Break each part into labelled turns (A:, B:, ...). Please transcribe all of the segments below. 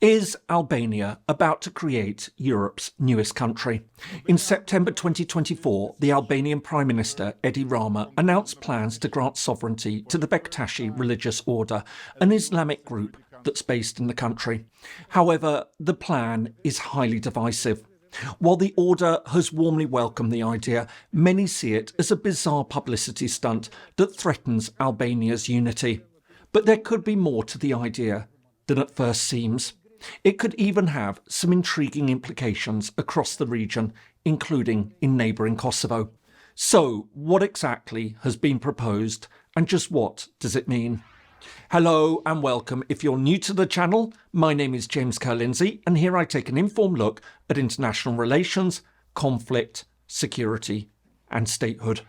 A: Is Albania about to create Europe's newest country? In September 2024, the Albanian Prime Minister, Edi Rama, announced plans to grant sovereignty to the Bektashi religious order, an Islamic group that's based in the country. However, the plan is highly divisive. While the order has warmly welcomed the idea, many see it as a bizarre publicity stunt that threatens Albania's unity. But there could be more to the idea than at first seems. It could even have some intriguing implications across the region, including in neighbouring Kosovo. So, what exactly has been proposed, and just what does it mean? Hello and welcome. If you're new to the channel, my name is James Ker-Lindsay, and here I take an informed look at international relations, conflict, security and statehood.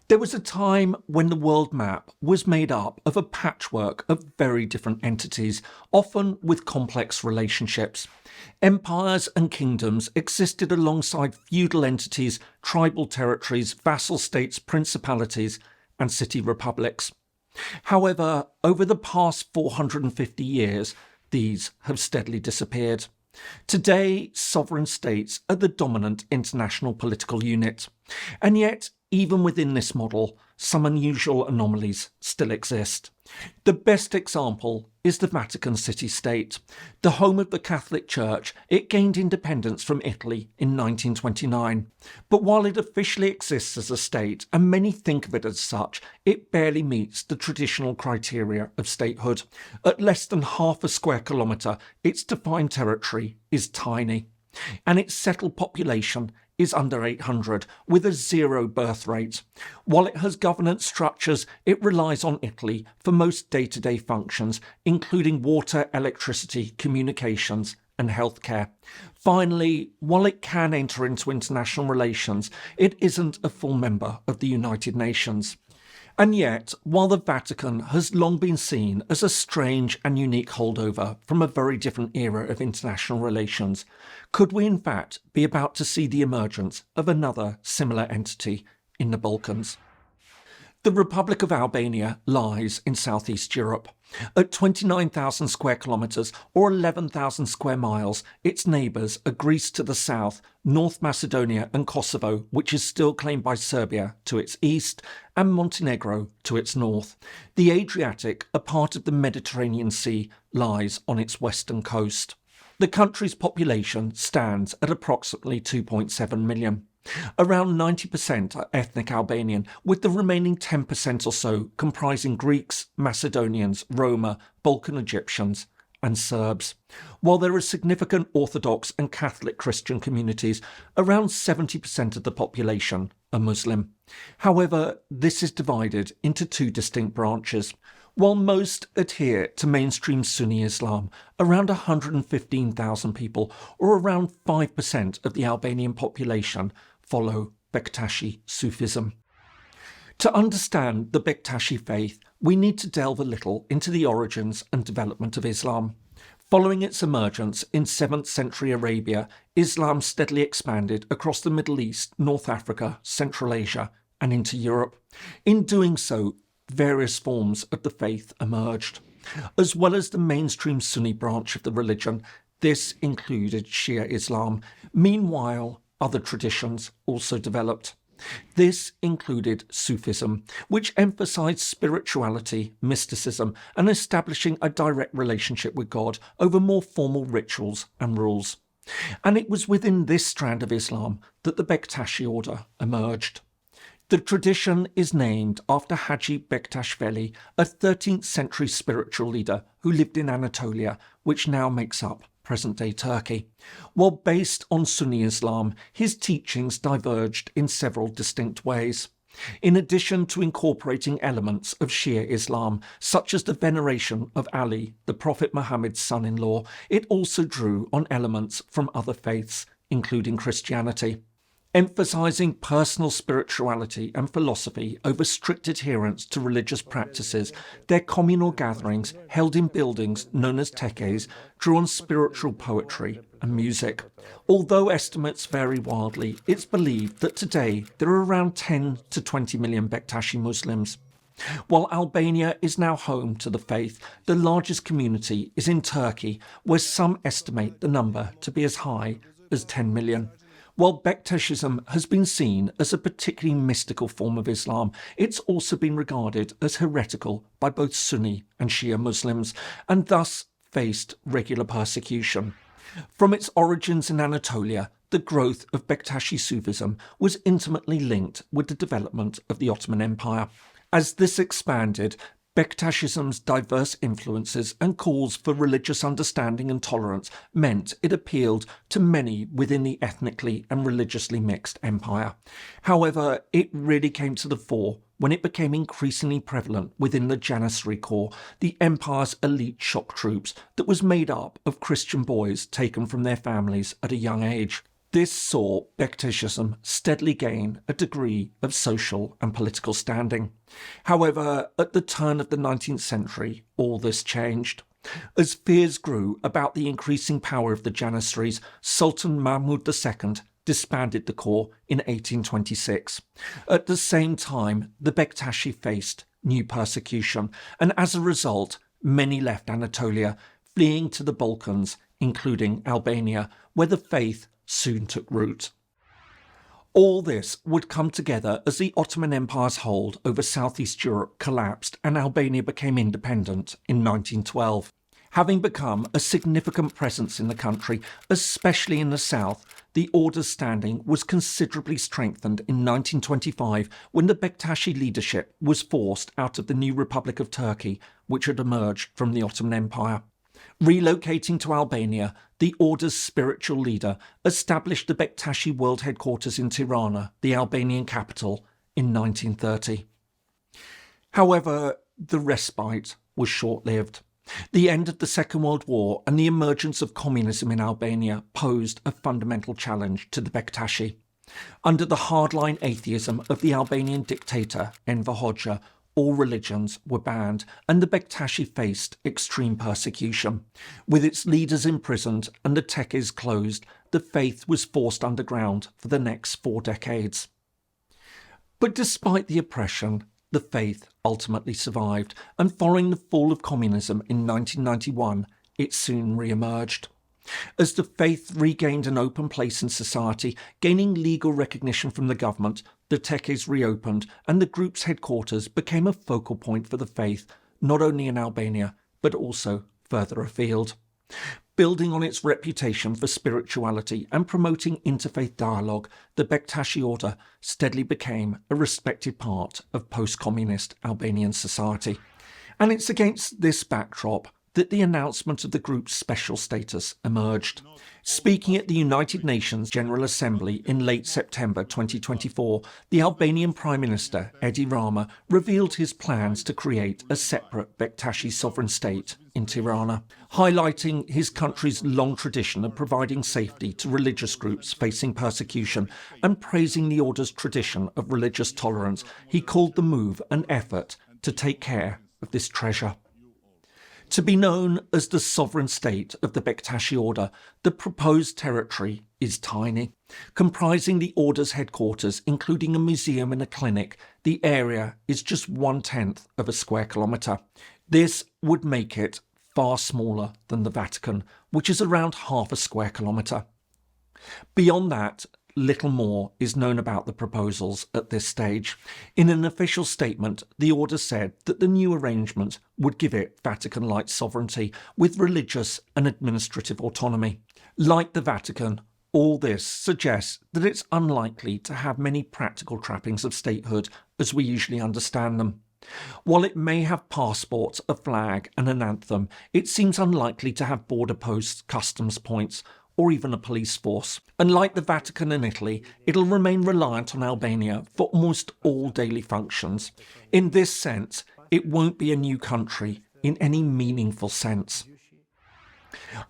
A: There was a time when the world map was made up of a patchwork of very different entities, often with complex relationships. Empires and kingdoms existed alongside feudal entities, tribal territories, vassal states, principalities and city republics. However, over the past 450 years, these have steadily disappeared. Today, sovereign states are the dominant international political unit. And yet, even within this model, some unusual anomalies still exist. The best example is the Vatican City state. The home of the Catholic Church, it gained independence from Italy in 1929. But while it officially exists as a state, and many think of it as such, it barely meets the traditional criteria of statehood. At less than half a square kilometre, its defined territory is tiny, and its settled population is under 800, with a zero birth rate. While it has governance structures, it relies on Italy for most day-to-day functions, including water, electricity, communications and healthcare. Finally, while it can enter into international relations, it isn't a full member of the United Nations. And yet, while the Vatican has long been seen as a strange and unique holdover from a very different era of international relations, could we in fact be about to see the emergence of another similar entity in the Balkans? The Republic of Albania lies in southeast Europe. At 29,000 square kilometres or 11,000 square miles, its neighbours are Greece to the south, North Macedonia and Kosovo, which is still claimed by Serbia, to its east, and Montenegro to its north. The Adriatic, a part of the Mediterranean Sea, lies on its western coast. The country's population stands at approximately 2.7 million. Around 90% are ethnic Albanian, with the remaining 10% or so comprising Greeks, Macedonians, Roma, Balkan Egyptians and Serbs. While there are significant Orthodox and Catholic Christian communities, around 70% of the population are Muslim. However, this is divided into two distinct branches. While most adhere to mainstream Sunni Islam, around 115,000 people, or around 5% of the Albanian population, follow Bektashi Sufism. To understand the Bektashi faith, we need to delve a little into the origins and development of Islam. Following its emergence in 7th century Arabia, Islam steadily expanded across the Middle East, North Africa, Central Asia and into Europe. In doing so, various forms of the faith emerged. As well as the mainstream Sunni branch of the religion, this included Shia Islam. Meanwhile, other traditions also developed. This included Sufism, which emphasised spirituality, mysticism, and establishing a direct relationship with God over more formal rituals and rules. And it was within this strand of Islam that the Bektashi Order emerged. The tradition is named after Haji Bektash Veli, a 13th century spiritual leader who lived in Anatolia, which now makes up present-day Turkey. While based on Sunni Islam, his teachings diverged in several distinct ways. In addition to incorporating elements of Shia Islam, such as the veneration of Ali, the Prophet Muhammad's son-in-law, it also drew on elements from other faiths, including Christianity. Emphasising personal spirituality and philosophy over strict adherence to religious practices, their communal gatherings, held in buildings known as tekes, drew on spiritual poetry and music. Although estimates vary wildly, it's believed that today there are around 10 to 20 million Bektashi Muslims. While Albania is now home to the faith, the largest community is in Turkey, where some estimate the number to be as high as 10 million. While Bektashism has been seen as a particularly mystical form of Islam, it's also been regarded as heretical by both Sunni and Shia Muslims, and thus faced regular persecution. From its origins in Anatolia, the growth of Bektashi Sufism was intimately linked with the development of the Ottoman Empire. As this expanded, Bektashism's diverse influences and calls for religious understanding and tolerance meant it appealed to many within the ethnically and religiously mixed empire. However, it really came to the fore when it became increasingly prevalent within the Janissary Corps, the empire's elite shock troops that was made up of Christian boys taken from their families at a young age. This saw Bektashism steadily gain a degree of social and political standing. However, at the turn of the 19th century, all this changed. As fears grew about the increasing power of the Janissaries, Sultan Mahmud II disbanded the corps in 1826. At the same time, the Bektashi faced new persecution, and as a result, many left Anatolia, fleeing to the Balkans, including Albania, where the faith soon took root. All this would come together as the Ottoman Empire's hold over Southeast Europe collapsed and Albania became independent in 1912. Having become a significant presence in the country, especially in the south, the order's standing was considerably strengthened in 1925 when the Bektashi leadership was forced out of the new Republic of Turkey, which had emerged from the Ottoman Empire. Relocating to Albania, the order's spiritual leader established the Bektashi World Headquarters in Tirana, the Albanian capital, in 1930. However, the respite was short-lived. The end of the Second World War and the emergence of communism in Albania posed a fundamental challenge to the Bektashi. Under the hardline atheism of the Albanian dictator Enver Hoxha, all religions were banned, and the Bektashi faced extreme persecution. With its leaders imprisoned and the tekkes closed, the faith was forced underground for the next 4 decades. But despite the oppression, the faith ultimately survived, and following the fall of communism in 1991, it soon re-emerged. As the faith regained an open place in society, gaining legal recognition from the government, the tekkes reopened and the group's headquarters became a focal point for the faith, not only in Albania, but also further afield. Building on its reputation for spirituality and promoting interfaith dialogue, the Bektashi Order steadily became a respected part of post-communist Albanian society. And it's against this backdrop that the announcement of the group's special status emerged. Speaking at the United Nations General Assembly in late September 2024, the Albanian Prime Minister, Edi Rama, revealed his plans to create a separate Bektashi sovereign state in Tirana. Highlighting his country's long tradition of providing safety to religious groups facing persecution and praising the order's tradition of religious tolerance, he called the move an effort to take care of this treasure. To be known as the sovereign state of the Bektashi Order, the proposed territory is tiny. Comprising the Order's headquarters, including a museum and a clinic, the area is just 1/10 of a square kilometre. This would make it far smaller than the Vatican, which is around half a square kilometre. Beyond that, little more is known about the proposals at this stage. In an official statement, the Order said that the new arrangement would give it Vatican-like sovereignty with religious and administrative autonomy. Like the Vatican, all this suggests that it's unlikely to have many practical trappings of statehood as we usually understand them. While it may have passports, a flag and an anthem, it seems unlikely to have border posts, customs points, or even a police force. And like the Vatican and Italy, it'll remain reliant on Albania for almost all daily functions. In this sense, it won't be a new country in any meaningful sense.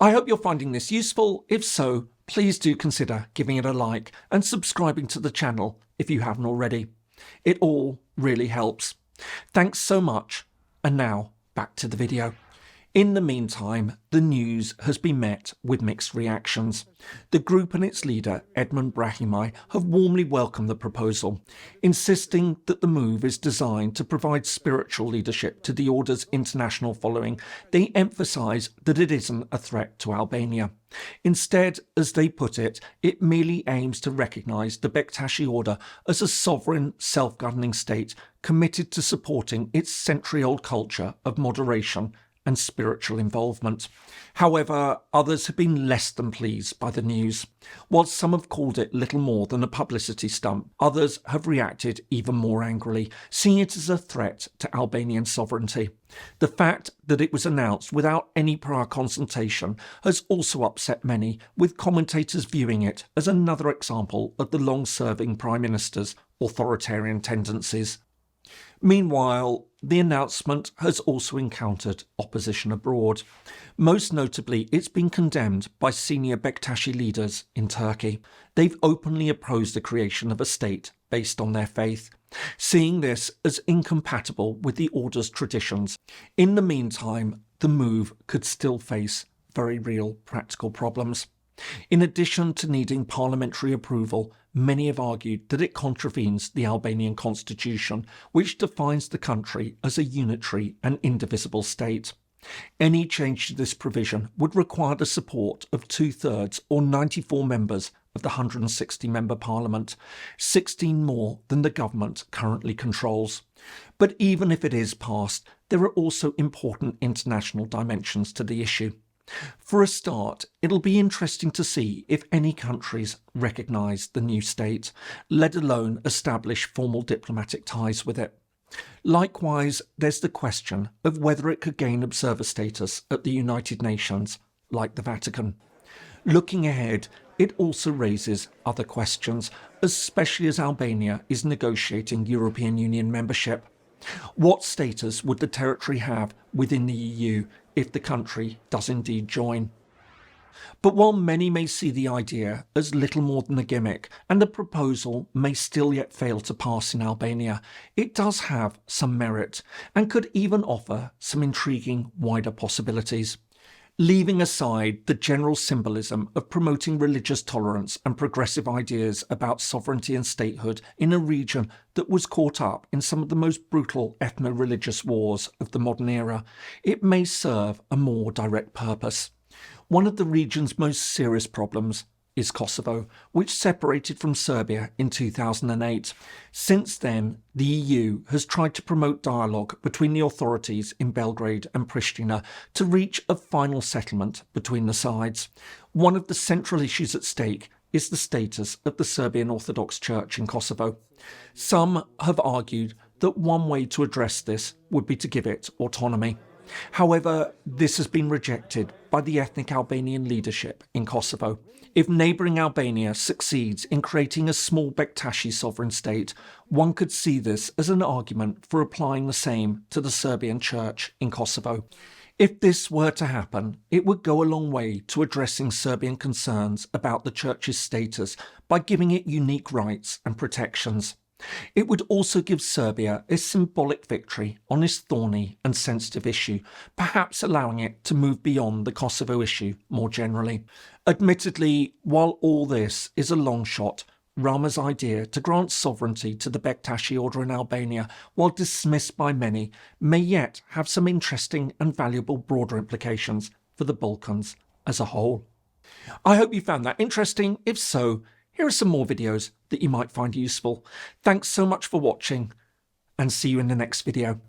A: I hope you're finding this useful. If so, please do consider giving it a like and subscribing to the channel if you haven't already. It all really helps. Thanks so much. And now, back to the video. In the meantime, the news has been met with mixed reactions. The group and its leader, Edmund Brahimi, have warmly welcomed the proposal, insisting that the move is designed to provide spiritual leadership to the order's international following. They emphasise that it isn't a threat to Albania. Instead, as they put it, it merely aims to recognise the Bektashi Order as a sovereign, self-governing state committed to supporting its century-old culture of moderation and spiritual involvement. However, others have been less than pleased by the news. While some have called it little more than a publicity stunt, others have reacted even more angrily, seeing it as a threat to Albanian sovereignty. The fact that it was announced without any prior consultation has also upset many, with commentators viewing it as another example of the long-serving Prime Minister's authoritarian tendencies. Meanwhile, the announcement has also encountered opposition abroad. Most notably, it's been condemned by senior Bektashi leaders in Turkey. They've openly opposed the creation of a state based on their faith, seeing this as incompatible with the order's traditions. In the meantime, the move could still face very real practical problems. In addition to needing parliamentary approval, many have argued that it contravenes the Albanian constitution, which defines the country as a unitary and indivisible state. Any change to this provision would require the support of 2/3 or 94 members of the 160-member parliament, 16 more than the government currently controls. But even if it is passed, there are also important international dimensions to the issue. For a start, it'll be interesting to see if any countries recognise the new state, let alone establish formal diplomatic ties with it. Likewise, there's the question of whether it could gain observer status at the United Nations, like the Vatican. Looking ahead, it also raises other questions, especially as Albania is negotiating European Union membership. What status would the territory have within the EU if the country does indeed join? But while many may see the idea as little more than a gimmick, and the proposal may still yet fail to pass in Albania, it does have some merit and could even offer some intriguing wider possibilities. Leaving aside the general symbolism of promoting religious tolerance and progressive ideas about sovereignty and statehood in a region that was caught up in some of the most brutal ethno-religious wars of the modern era, it may serve a more direct purpose. One of the region's most serious problems is Kosovo, which separated from Serbia in 2008. Since then, the EU has tried to promote dialogue between the authorities in Belgrade and Pristina to reach a final settlement between the sides. One of the central issues at stake is the status of the Serbian Orthodox Church in Kosovo. Some have argued that one way to address this would be to give it autonomy. However, this has been rejected by the ethnic Albanian leadership in Kosovo. If neighbouring Albania succeeds in creating a small Bektashi sovereign state, one could see this as an argument for applying the same to the Serbian Church in Kosovo. If this were to happen, it would go a long way to addressing Serbian concerns about the Church's status by giving it unique rights and protections. It would also give Serbia a symbolic victory on this thorny and sensitive issue, perhaps allowing it to move beyond the Kosovo issue more generally. Admittedly, while all this is a long shot, Rama's idea to grant sovereignty to the Bektashi Order in Albania, while dismissed by many, may yet have some interesting and valuable broader implications for the Balkans as a whole. I hope you found that interesting. If so, here are some more videos that you might find useful. Thanks so much for watching, and see you in the next video.